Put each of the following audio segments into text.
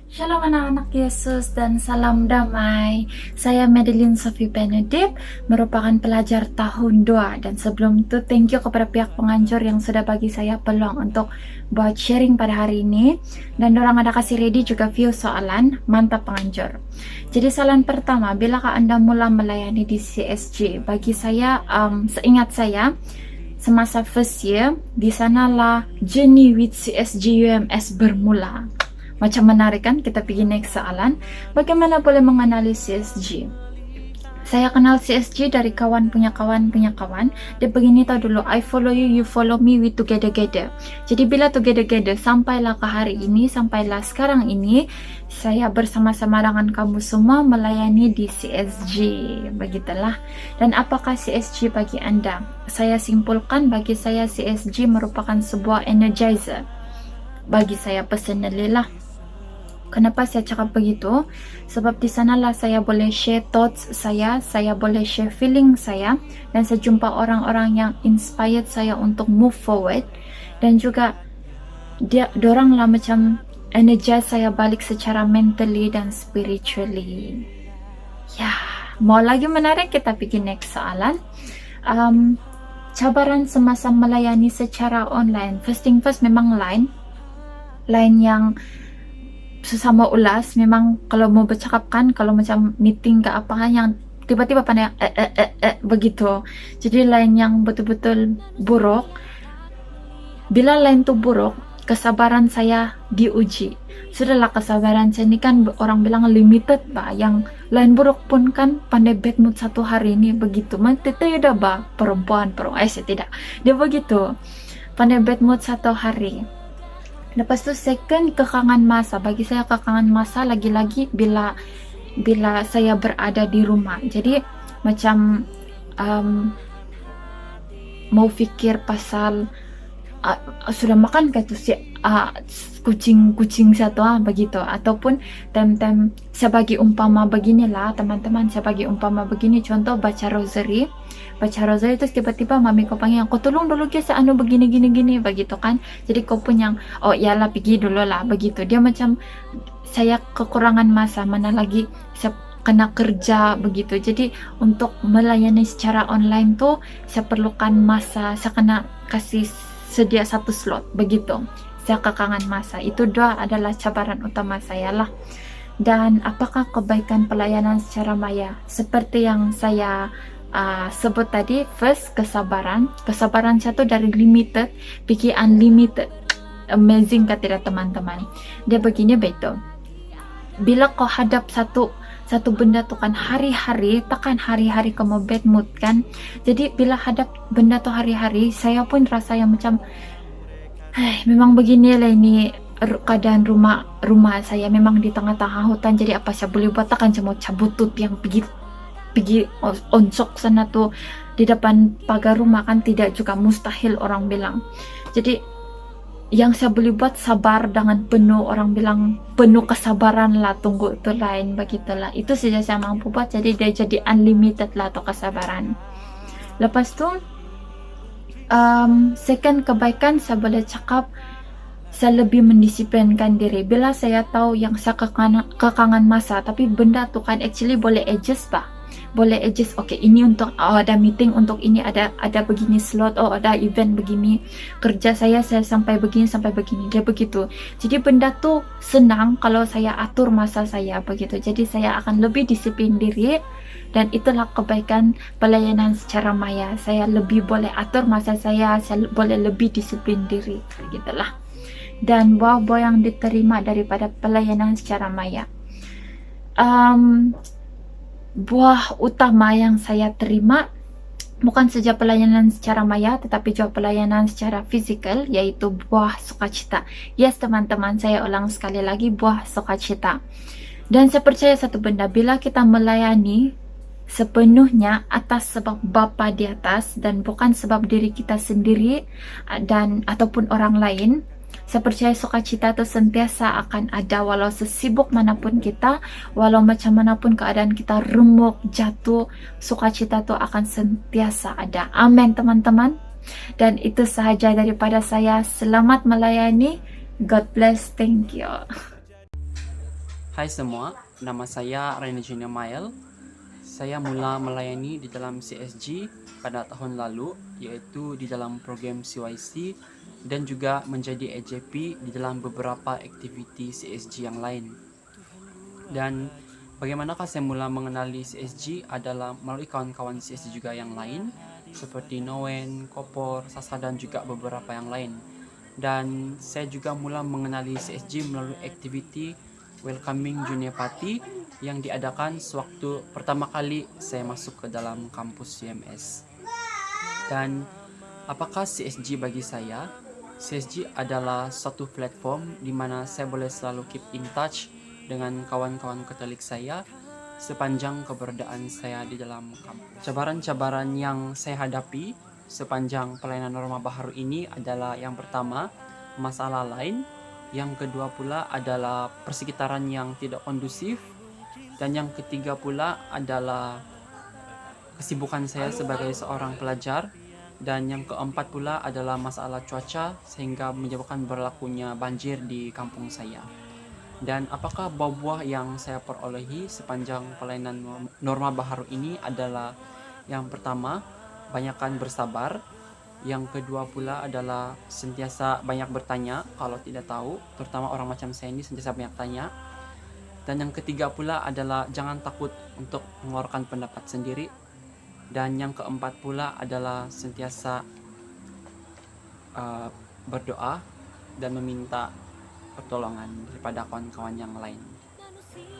Shalom anak-anak Yesus dan salam damai. Saya Madeline Sophie Benedict, merupakan pelajar tahun 2. Dan sebelum itu thank you kepada pihak penganjur yang sudah bagi saya peluang untuk buat sharing pada hari ini. Dan orang ada kasih ready juga view soalan, mantap penganjur. Jadi soalan pertama, bilakah Anda mula melayani di CSG? Bagi saya, seingat saya, semasa first year, di sanalah journey with CSG UMS bermula. Macam menarik kan? Kita pergi next soalan. Bagaimana boleh mengenali CSG? Saya kenal CSG dari kawan punya kawan punya kawan. Dia begini tahu dulu, I follow you, you follow me, we together. Jadi bila together, sampailah ke hari ini, sampailah sekarang ini, saya bersama-sama dengan kamu semua melayani di CSG. Begitulah. Dan apakah CSG bagi Anda? Saya simpulkan, bagi saya CSG merupakan sebuah energizer. Bagi saya personally lah. Kenapa saya cakap begitu? Sebab di sanalah saya boleh share thoughts saya boleh share feeling saya, dan saya jumpa orang-orang yang inspired saya untuk move forward, dan juga dorang lah macam energize saya balik secara mentally dan spiritually. Ya, mau lagi menarik, kita pergi next soalan. Cabaran semasa melayani secara online. First thing first, memang line yang sesama ulas, memang kalau mau bercakap kan, kalau macam meeting ke apa yang tiba-tiba pandai begitu. Jadi line yang betul-betul buruk. Bila line tu buruk, kesabaran saya diuji. Sudahlah, kesabaran saya ini kan orang bilang limited bah. Yang line buruk pun kan pandai bad mood satu hari ini begitu. Tete udah bah perempuan saya tidak. Dia begitu. Pandai bad mood satu hari. Lepas tu second, kekangan masa. Bagi saya kekangan masa lagi-lagi bila saya berada di rumah. Jadi macam mau fikir pasal sudah makan ke tu si kucing satu begitu. Ataupun time saya bagi umpama beginilah teman-teman, saya bagi umpama begini, contoh baca rosary terus tiba-tiba mami kau panggil, kau tolong dulu guys anu begini begitu kan. Jadi kau pun yang oh iyalah pergi dulu lah begitu. Dia macam saya kekurangan masa, mana lagi saya kena kerja begitu. Jadi untuk melayani secara online tuh saya perlukan masa, saya kena kasih sedia satu slot begitu. Saya kekangan masa. Itu dua adalah cabaran utama saya lah. Dan apakah kebaikan pelayanan secara maya? Seperti yang saya sebut tadi, first kesabaran satu dari limited pergi unlimited. Amazing kan tidak teman-teman? Dia begini betul. Bila kau hadap satu benda tu kan hari-hari, takkan hari-hari kamu bad mood kan. Jadi bila hadap benda tu hari-hari, saya pun rasa yang macam memang beginilah ini keadaan rumah saya, memang di tengah-tengah hutan. Jadi apa saya boleh buat? Takkan saya mau cabut tut yang pergi onsok sana tuh di depan pagar rumah kan, tidak juga mustahil orang bilang. Jadi yang saya boleh buat sabar dengan penuh, orang bilang penuh kesabaran lah, tunggu itu lain begitulah. Itu saja saya mampu buat. Jadi dia jadi unlimited lah atau kesabaran. Lepas tu second kebaikan, saya boleh cakap saya lebih mendisiplinkan diri. Bila saya tahu yang saya kekangan masa, tapi benda tu kan actually boleh adjust bah. Boleh adjust, okay ini untuk ada meeting, untuk ini ada begini slot, ada event begini, kerja saya sampai begini dia begitu. Jadi benda tu senang kalau saya atur masa saya begitu. Jadi saya akan lebih disiplin diri, dan itulah kebaikan pelayanan secara maya. Saya lebih boleh atur masa saya boleh lebih disiplin diri begitulah. Dan buah-buah yang diterima daripada pelayanan secara maya, buah utama yang saya terima bukan saja pelayanan secara maya, tetapi juga pelayanan secara fisikal, yaitu buah sukacita. Yes teman-teman, saya ulang sekali lagi, buah sukacita. Dan saya percaya satu benda, bila kita melayani sepenuhnya atas sebab Bapa di atas dan bukan sebab diri kita sendiri dan ataupun orang lain, saya percaya sukacita itu sentiasa akan ada, walau sesibuk manapun kita, walau macam manapun keadaan kita remuk, jatuh, sukacita itu akan sentiasa ada. Amin teman-teman. Dan itu sahaja daripada saya. Selamat melayani. God bless. Thank you. Hai semua, nama saya Rene Junior Mael. Saya mula melayani di dalam CSG pada tahun lalu, yaitu di dalam program CYC dan juga menjadi AJP di dalam beberapa aktiviti CSG yang lain. Dan bagaimanakah saya mula mengenali CSG adalah melalui kawan-kawan CSG juga yang lain, seperti Noen, Kopor, Sasa, dan juga beberapa yang lain. Dan saya juga mula mengenali CSG melalui aktiviti Welcoming Junior Party yang diadakan sewaktu pertama kali saya masuk ke dalam kampus CMS. Dan apakah CSG bagi saya? CSG adalah satu platform di mana saya boleh selalu keep in touch dengan kawan-kawan Katolik saya sepanjang keberadaan saya di dalam kampus. Cabaran-cabaran yang saya hadapi sepanjang pelayanan Norma Baharu ini adalah yang pertama, masalah lain, yang kedua pula adalah persekitaran yang tidak kondusif, dan yang ketiga pula adalah kesibukan saya sebagai seorang pelajar, dan yang keempat pula adalah masalah cuaca sehingga menyebabkan berlakunya banjir di kampung saya. Dan apakah buah-buah yang saya perolehi sepanjang pelayanan Norma Baharu ini adalah yang pertama, banyakkan bersabar. Yang kedua pula adalah sentiasa banyak bertanya kalau tidak tahu, terutama orang macam saya ini sentiasa banyak tanya. Dan yang ketiga pula adalah jangan takut untuk mengeluarkan pendapat sendiri. Dan yang keempat pula adalah sentiasa berdoa dan meminta pertolongan daripada kawan-kawan yang lain.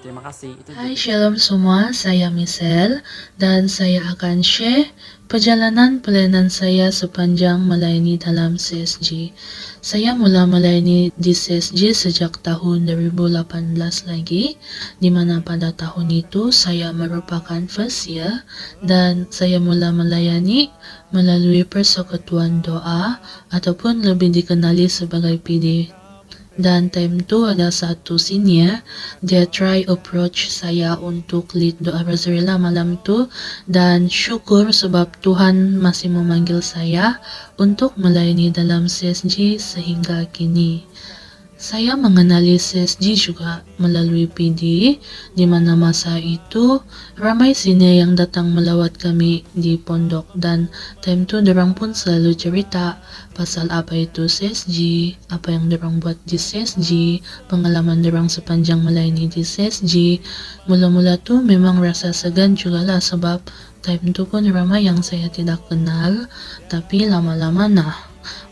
Terima kasih. Itu Hai dulu. Shalom semua, saya Michelle dan saya akan share perjalanan pelayanan saya sepanjang melayani dalam CSG. Saya mula melayani di CSG sejak tahun 2018 lagi, di mana pada tahun itu saya merupakan first year dan saya mula melayani melalui persekutuan doa ataupun lebih dikenali sebagai PD. Dan time itu ada satu senior, dia try approach saya untuk lead doa Rosarilla malam itu, dan syukur sebab Tuhan masih memanggil saya untuk melayani dalam CSG sehingga kini. Saya mengenali CSG juga melalui PD, di mana masa itu ramai senior yang datang melawat kami di pondok, dan time itu dorang pun selalu cerita pasal apa itu CSG, apa yang dorang buat di CSG, pengalaman dorang sepanjang melayani di CSG. Mula-mula tu memang rasa segan juga lah sebab time itu pun ramai yang saya tidak kenal, tapi lama-lama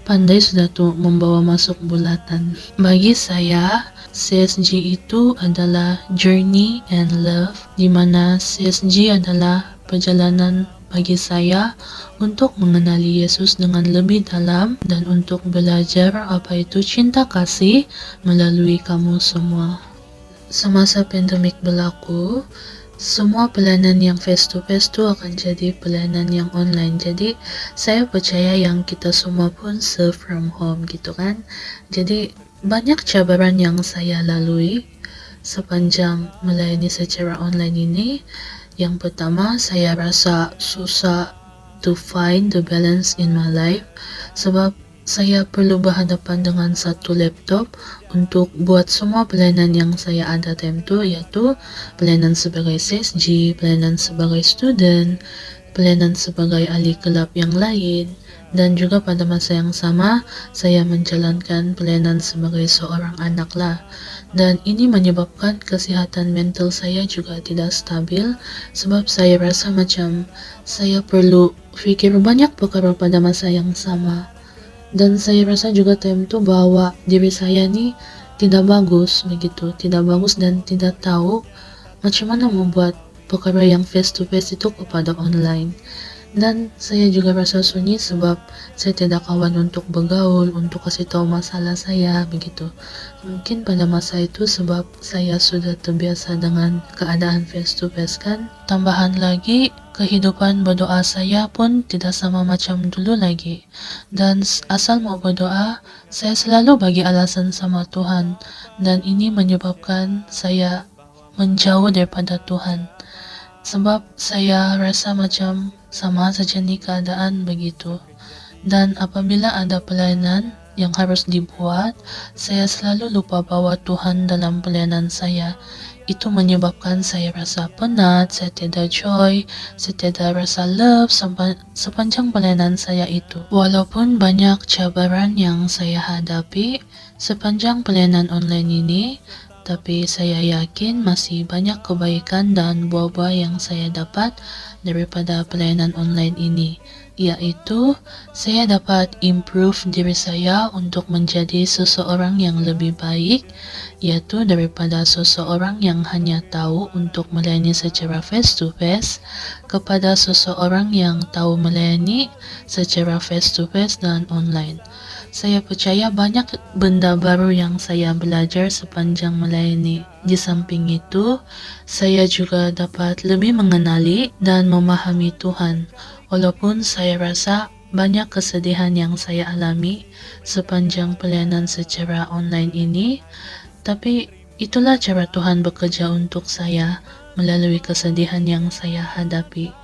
pandai sudah tuh membawa masuk bulatan. Bagi saya, CSG itu adalah journey and love, di mana CSG adalah perjalanan bagi saya untuk mengenali Yesus dengan lebih dalam dan untuk belajar apa itu cinta kasih melalui kamu semua. Semasa pandemik berlaku, semua pelayanan yang face to face tu akan jadi pelayanan yang online. Jadi saya percaya yang kita semua pun serve from home gitu kan. Jadi banyak cabaran yang saya lalui sepanjang melayani secara online ini. Yang pertama, saya rasa susah to find the balance in my life sebab saya perlu berhadapan dengan satu laptop untuk buat semua pelayanan yang saya ada time tu, iaitu pelayanan sebagai CSG, pelayanan sebagai student, pelayanan sebagai ahli kelab yang lain, dan juga pada masa yang sama saya menjalankan pelayanan sebagai seorang anak lah. Dan ini menyebabkan kesihatan mental saya juga tidak stabil sebab saya rasa macam saya perlu fikir banyak perkara pada masa yang sama. Dan saya rasa juga time tu bahwa diri saya ni tidak bagus begitu, tidak bagus dan tidak tahu macam mana membuat perkara yang face to face itu kepada online. Dan saya juga rasa sunyi sebab saya tidak kawan untuk bergaul, untuk kasih tahu masalah saya begitu. Mungkin pada masa itu sebab saya sudah terbiasa dengan keadaan face to face kan. Tambahan lagi, kehidupan berdoa saya pun tidak sama macam dulu lagi. Dan asal mau berdoa, saya selalu bagi alasan sama Tuhan. Dan ini menyebabkan saya menjauh daripada Tuhan. Sebab saya rasa macam sama saja ni keadaan begitu. Dan apabila ada pelayanan yang harus dibuat, saya selalu lupa bawa Tuhan dalam pelayanan saya. itu menyebabkan saya rasa penat, saya tidak joy, saya tidak rasa love sepanjang pelayanan saya itu. Walaupun banyak cabaran yang saya hadapi sepanjang pelayanan online ini, tapi saya yakin masih banyak kebaikan dan buah-buah yang saya dapat daripada pelayanan online ini, yaitu saya dapat improve diri saya untuk menjadi seseorang yang lebih baik, yaitu daripada seseorang yang hanya tahu untuk melayani secara face to face kepada seseorang yang tahu melayani secara face to face dan online. Saya percaya banyak benda baru yang saya belajar sepanjang melayani. Di samping itu, saya juga dapat lebih mengenali dan memahami Tuhan. Walaupun saya rasa banyak kesedihan yang saya alami sepanjang pelayanan secara online ini, tapi itulah cara Tuhan bekerja untuk saya melalui kesedihan yang saya hadapi.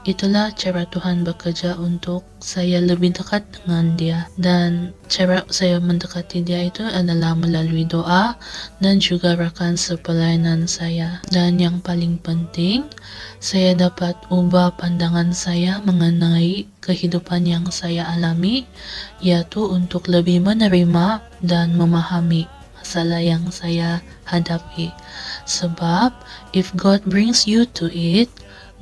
Itulah cara Tuhan bekerja untuk saya lebih dekat dengan Dia, dan cara saya mendekati Dia itu adalah melalui doa dan juga rakan sepelayanan saya. Dan yang paling penting, saya dapat ubah pandangan saya mengenai kehidupan yang saya alami, yaitu untuk lebih menerima dan memahami masalah yang saya hadapi. Sebab if God brings you to it,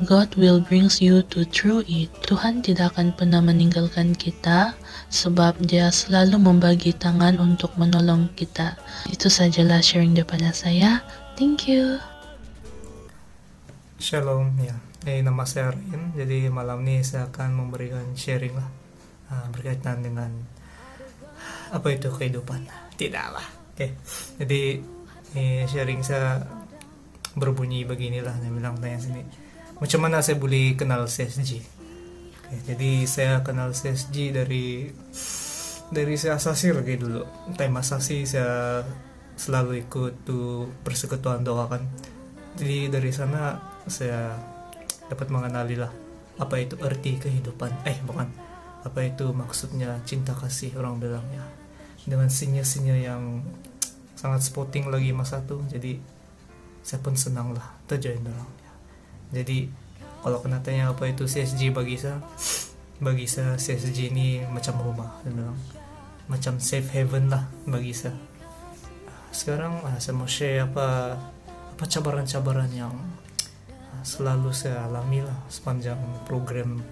God will brings you to through it. Tuhan tidak akan pernah meninggalkan kita, sebab Dia selalu membagi tangan untuk menolong kita. Itu sajalah sharing daripada saya. Thank you. Shalom, ya. Nama saya Ryan. Jadi malam ini saya akan memberikan sharing lah berkaitan dengan apa itu kehidupan. Tidak lah. Oke. Jadi sharing saya berbunyi beginilah. Saya bilang tanya sini. Macam mana saya boleh kenal CSG? Oke, jadi saya kenal CSG dari saya asasi lagi dulu. Time asasi saya selalu ikut tuh persekutuan doa kan. Jadi dari sana saya dapat mengenali lah apa itu arti kehidupan. Bukan. Apa itu maksudnya cinta kasih, orang bilangnya. Dengan sinyal-sinyal yang sangat spotting lagi masa tuh. Jadi saya pun senang lah terjoin dalamnya. Jadi kalau kena tanya apa itu CSG bagi saya CSG ini macam rumah, macam safe haven lah bagi saya. Sekarang saya mau share apa cabaran-cabaran yang selalu saya alami lah sepanjang program,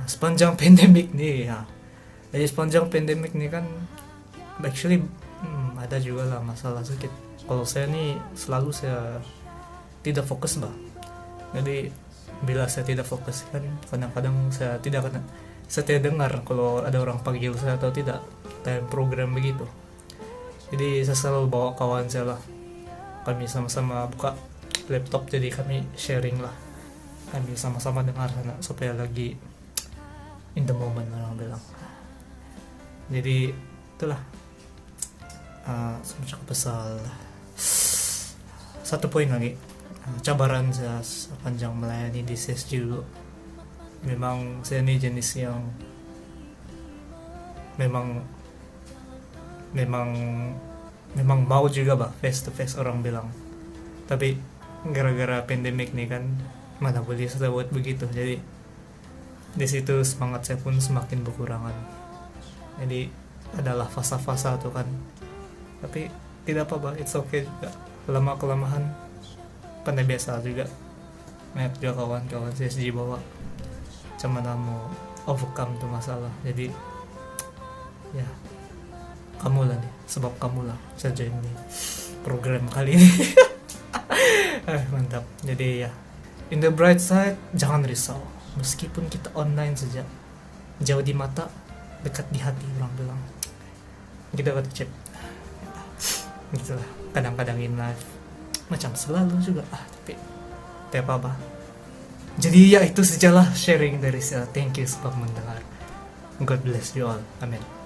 sepanjang pandemik nih ya. Jadi sepanjang pandemik nih kan actually ada juga lah masalah sedikit. Kalau saya nih selalu saya tidak fokus bah. Jadi bila saya tidak fokus kan kadang-kadang saya tidak dengar kalau ada orang panggil saya atau tidak time program begitu. Jadi saya selalu bawa kawan saya lah, kami sama-sama buka laptop, jadi kami sharing lah, kami sama-sama dengar sana supaya lagi in the moment orang bilang. Jadi itulah semacam pasal satu poin lagi. Cabaran saya sepanjang melayani di CSG dulu. Memang saya ini jenis yang memang mau juga bah face to face orang bilang. Tapi gara-gara pandemik nih kan mana boleh saya buat begitu. Jadi di situ semangat saya pun semakin berkurangan. Jadi adalah fase-fase tuh kan. Tapi tidak apa bah, it's okay juga. Lama-kelamaan pandai biasa juga. Banyak juga kawan-kawan CSG bawa macam mana mau overcome tuh masalah. Jadi ya kamu lah nih, sebab kamu lah saya join nih program kali ini. Mantap. Jadi ya, in the bright side, jangan risau meskipun kita online saja, jauh di mata dekat di hati orang bilang. Kita kata cep gitulah kadang-kadang in life macam selalu juga tapi tidak apa-apa. Jadi ya itu sajalah sharing dari saya. Thank you sebab mendengar. God bless you all. Amen.